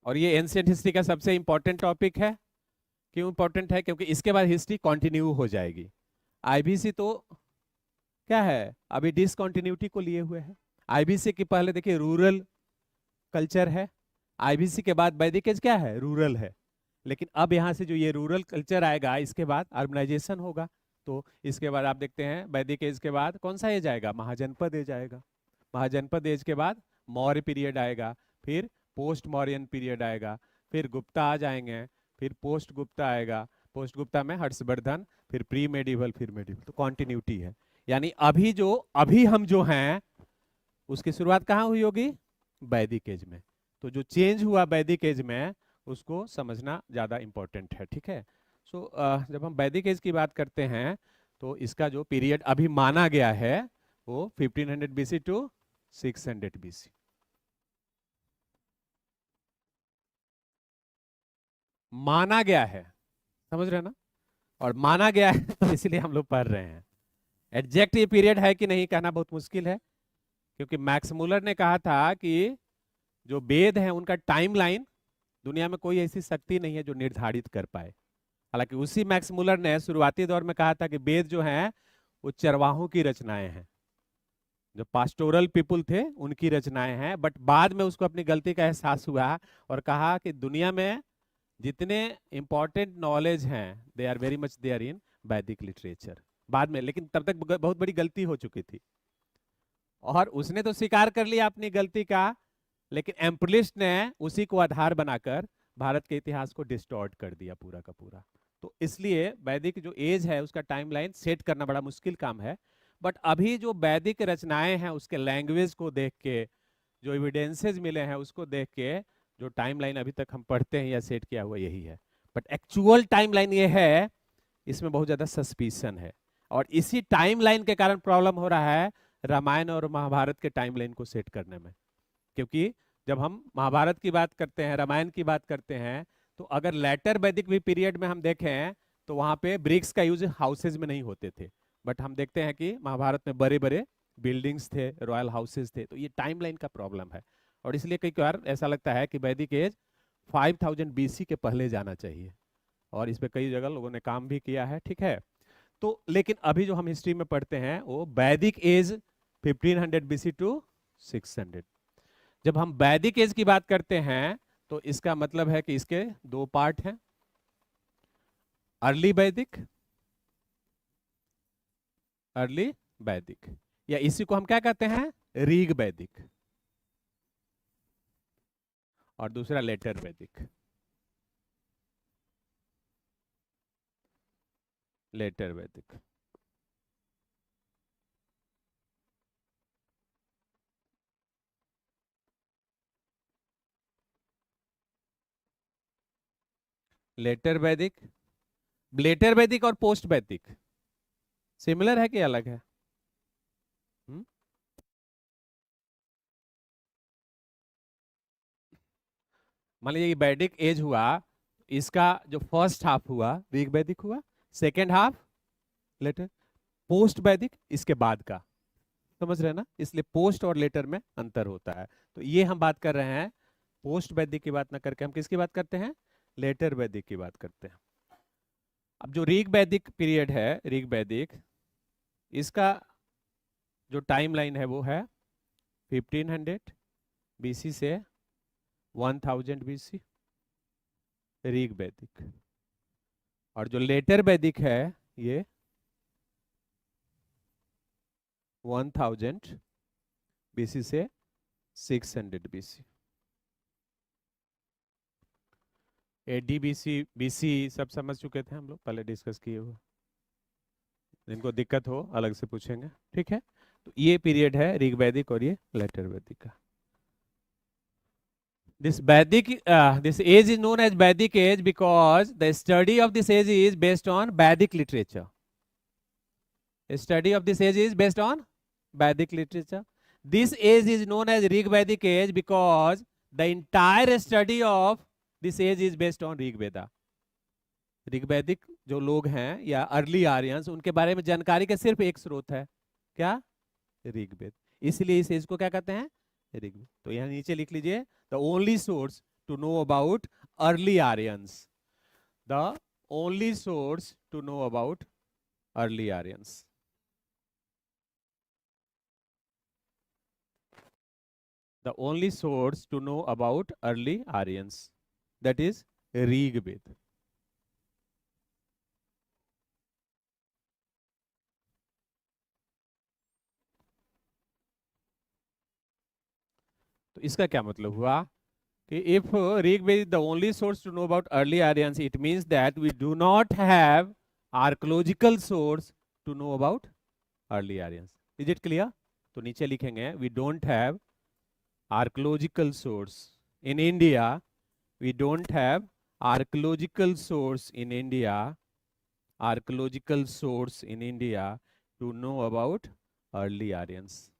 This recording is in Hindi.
और ये एंशिएंट हिस्ट्री का सबसे इंपॉर्टेंट टॉपिक है। क्यों इंपॉर्टेंट है? क्योंकि इसके बाद हिस्ट्री कंटिन्यू हो जाएगी। आईबीसी तो क्या है, अभी डिसकंटिन्यूटी को लिए हुए है। आईबीसी के पहले देखिए रूरल कल्चर है, आईबीसी के बाद वैदिक एज क्या है, रूरल है। लेकिन अब यहाँ से जो ये रूरल कल्चर आएगा, इसके बाद अर्बनाइजेशन होगा। तो इसके बाद आप देखते हैं वैदिक एज के बाद कौन सा एज आएगा, महाजनपद एज आएगा। महाजनपद एज के बाद मौर्य पीरियड आएगा, फिर पोस्ट मौर्यन पीरियड आएगा, फिर गुप्ता आ जाएंगे, फिर पोस्ट गुप्ता आएगा, पोस्ट गुप्ता में हर्षवर्धन, फिर प्री मेडिवल, फिर मेडिवल। तो कॉन्टिन्यूटी है। यानी अभी हम जो हैं उसकी शुरुआत कहाँ हुई होगी, वैदिक एज में। तो जो चेंज हुआ वैदिक एज में उसको समझना ज्यादा इंपॉर्टेंट है, ठीक है। सो जब हम वैदिक एज की बात करते हैं तो इसका जो पीरियड अभी माना गया है वो 1500 बीसी टू 600 बीसी। माना गया है, समझ रहे हैं ना? और माना गया है तो इसलिए हम लोग पढ़ रहे हैं। एग्जैक्ट ये पीरियड है कि नहीं कहना बहुत मुश्किल है, क्योंकि मैक्स मुलर ने कहा था कि जो वेद हैं उनका टाइमलाइन दुनिया में कोई ऐसी शक्ति नहीं है जो निर्धारित कर पाए। हालांकि उसी मैक्स मुलर ने शुरुआती दौर में कहा था कि वेद जो हैं वो चरवाहों की रचनाएं हैं, जो पास्टोरल पीपुल थे उनकी रचनाएं हैं। बट बाद में उसको अपनी गलती का एहसास हुआ और कहा कि दुनिया में जितने इंपॉर्टेंट नॉलेज हैं they are very much there in Vedic literature. बाद में, लेकिन तब तक बहुत बड़ी गलती हो चुकी थी और उसने तो स्वीकार कर लिया अपनी गलती का, लेकिन एम्पलिस्ट ने उसी को आधार बनाकर भारत के इतिहास को डिस्टॉर्ट कर दिया पूरा का पूरा। तो इसलिए वैदिक जो एज है उसका टाइमलाइन सेट करना बड़ा मुश्किल काम है। बट अभी जो वैदिक रचनाएं हैं उसके लैंग्वेज को देख के, जो एविडेंसेस मिले हैं उसको देख के, जो टाइमलाइन अभी तक हम पढ़ते हैं या सेट किया हुआ यही है। बट एक्चुअल टाइमलाइन ये है, इसमें बहुत ज्यादा सस्पिशन है। और इसी टाइमलाइन के कारण प्रॉब्लम हो रहा है रामायण और महाभारत के टाइमलाइन को सेट करने में। क्योंकि जब हम महाभारत की बात करते हैं, रामायण की बात करते हैं, तो अगर लेटर वैदिक भी पीरियड में हम देखें तो वहां पे ब्रिक्स का यूज हाउसेज में नहीं होते थे। बट हम देखते हैं कि महाभारत में बड़े बड़े बिल्डिंग्स थे, रॉयल हाउसेज थे। तो ये टाइमलाइन का प्रॉब्लम है और इसलिए कई बार ऐसा लगता है कि वैदिक एज 5000 बीसी के पहले जाना चाहिए और इस पे कई जगह लोगों ने काम भी किया है, ठीक है। तो लेकिन अभी जो हम हिस्ट्री में पढ़ते हैं वो वैदिक एज 1500 बीसी टू 600। जब हम वैदिक एज की बात करते हैं तो इसका मतलब है कि इसके दो पार्ट हैं, अर्ली वैदिक, अर्ली वैदिक, या इसी को हम क्या कहते हैं, ऋग वैदिक, और दूसरा लेटर वैदिक, लेटर वैदिक। लेटर वैदिक, लेटर वैदिक और पोस्ट वैदिक सिमिलर है कि अलग है? मान लीजिए वैदिक एज हुआ, इसका जो फर्स्ट हाफ हुआ ऋग वैदिक हुआ, सेकेंड हाफ लेटर, पोस्ट वैदिक इसके बाद का। समझ रहे हैं ना? इसलिए पोस्ट और लेटर में अंतर होता है। तो ये हम बात कर रहे हैं पोस्ट वैदिक की बात ना करके हम किसकी बात करते हैं, लेटर वैदिक की बात करते हैं। अब जो ऋग वैदिक पीरियड है, ऋग वैदिक, इसका जो टाइमलाइन है वो है 1500 बीसी से 1000 बीसी, ऋग वैदिक। और जो लेटर वैदिक है ये 1000 बीसी से 600 बीसी। एडी बीसी, बीसी सब समझ चुके थे हम लोग, पहले डिस्कस किए हुए। जिनको दिक्कत हो अलग से पूछेंगे, ठीक है। तो ये पीरियड है ऋग वैदिक और ये लेटर वैदिक का। This Vedic, this age is known as Vedic age because the study of this age is based on Vedic literature. The study of this age is based on Vedic literature. This age is known as Rig Vedic age because the entire study of this age is based on Rig Veda. Rig वैदिक जो लोग हैं या अर्ली आर्यंस, उनके बारे में जानकारी का सिर्फ एक स्रोत है, क्या, ऋग्वेद। इसलिए इस एज को क्या कहते हैं, ऋग्वेद। तो यहाँ नीचे लिख लीजिए, the only source to know about early Aryans. The only source to know about early Aryans. The only source to know about early Aryans, that is Rig Ved. तो इसका क्या मतलब हुआ कि if Rig Ved is the only source to know about early Aryans, it means that we do not have archaeological source to know about early Aryans. Is it clear? तो नीचे लिखेंगे we don't have archaeological source in India. We don't have archaeological source in India. Archaeological source in India to know about early Aryans.